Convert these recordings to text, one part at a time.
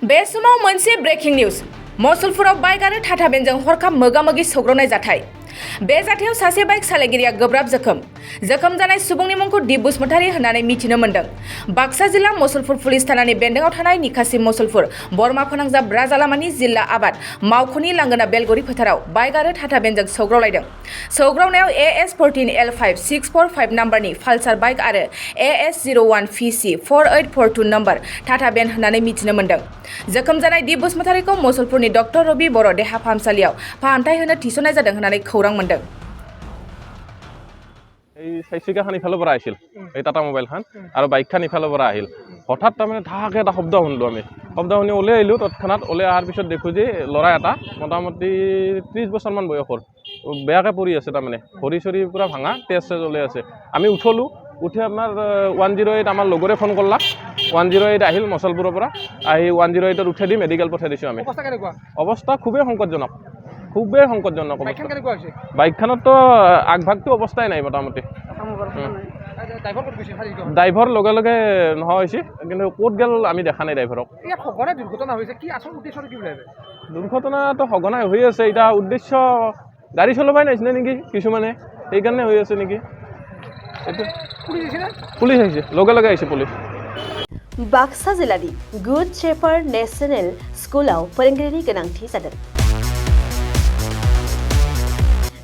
बे समाव मोनसे ब्रेकिं निउज मसलपुराव बाइक आरो टाटा भेनजों हरखाब मोगा-मोगि सौग्रावनाय जाथाय। बे जाथायाव सासे बाइक सालायगिरिया गोब्राब जोखोम जानाय सुबुंनि मुंखौ दिप बसुमतारी होननानै मिथिनो मोन्दों। बाक्सा जिल्ला मसलपुर पुलिस थानानि बेन्दोंआव थानाय निकासि मसलपुर बरमा फोनांजाब राजालामानि जिल्ला आबाद मावख'नि लांगोना बेलगुरि फोथाराव बाइक आरो टाटा भेनजों सौग्रावलायदों। सौग्रावनायाव AS14L5645 नाम्बारनि पालसार बाइक आरो AS01PC4842 नाम्बार टाटा भेन होननानै मिथिनो मोन्दों। जोखोम जानाय दिप बसुमतारीखौ मसलपुरनि डक्टर रबि बर' देहा फाहामसालियाव फाहामथाय होनो थिसननाय जादों होननानै खौरां मोन्दों। এই চাৰিচকীয়াখন ইফালৰ পৰা আহিছিল এই টাটা মোবাইলখন আৰু বাইকখন ইফালৰ পৰা আহিল। হঠাৎ তাৰমানে ধাকে এটা শব্দ শুনিলোঁ আমি। শব্দ শুনি ওলাই আহিলোঁ। তৎক্ষণাৎ ওলাই অহাৰ পিছত দেখোঁ যে ল'ৰা এটা মোটামুটি 30 বছৰমান বয়সৰ বেয়াকৈ পৰি আছে। তাৰমানে ভৰি চৰি পূৰা ভাঙা, তেজ ওলাই আছে। আমি উঠলোঁ, উঠি আপোনাৰ 108 আমাৰ লগৰে ফোন কৰলাক। 108 আহিল মচলপুৰৰ পৰা, আহি 108ত উঠাই দি মেডিকেল পঠাই দিছোঁ আমি। অৱস্থা খুবেই সংকটজনক, খুবেই সংকটজনক অৱস্থা। বাইকখনতো আগভাগটো অৱস্থাই নাই মোটামুটি। ড্ৰাইভাৰ লগে লগে নোহোৱা হৈছে, কিন্তু ক'ত গ'ল আমি দেখা নাই ড্ৰাইভাৰক। দুৰ্ঘটনাটো সঘনাই হৈ আছে। এতিয়া উদ্দেশ্য গাড়ী চলাবই নাছিলে নেকি কিছুমানে, সেইকাৰণে হৈ আছে নেকি। পুলিচ আহিছে, লগে লগে আহিছে पुलिस। बाक्सा जिल्लानि गुड शेफार्ड नेशनेल स्कुलाव फोरोंगिरिनि गोनांथि जादों।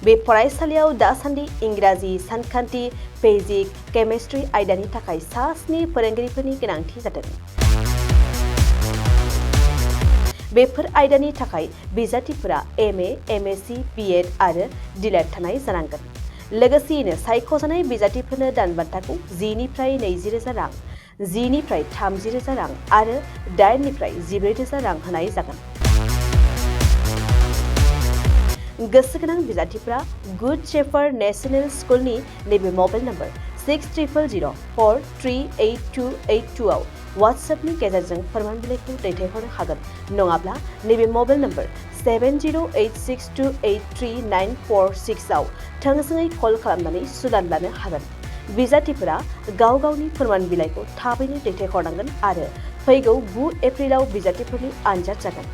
बे फरायसालियाव दासान्दि इंराजि, सानखान्थि, फिजिक्स, केमिस्ट्रि आयदानि थाखाय सा 7 फोरोंगिरिफोरनि गोनांथि जादों। बेफोर आयदानि थाखाय बिजाथिफोरा MA, MSc, BEd आरो DLED थानाय जानांगोन। लोगोसेयैनो सायख'जानाय बिजाथिफोरनो दानबान्थाखौ 10 निफ्राय 20,000 रां, 10 निफ्राय 30,000 रां आरो 8 निफ्राय 14,000 रां होनाय जागोन। गोसो गोनां बिजाथिफोरा गुड शेफार्ड नेशनेल स्कुलनि नैबे मबाइल नम्बर 6000438282 आव वाट्सएपनि गेजेरजों फोरमान बिलाइखौ दैथायहरनो हागोन। नङाब्ला नैबे मबाइल नम्बर 7086283946 आव थोंजोङै कल खालामनानै सुलाद लानो हागोन। बिजाथिफोरा गाव गावनि फोरमान बिलाइखौ थाबैनो दैथायहरनांगोन आरो फैगौ 9 एप्रिलाव बिजाथिफोरनि आनजाद जागोन।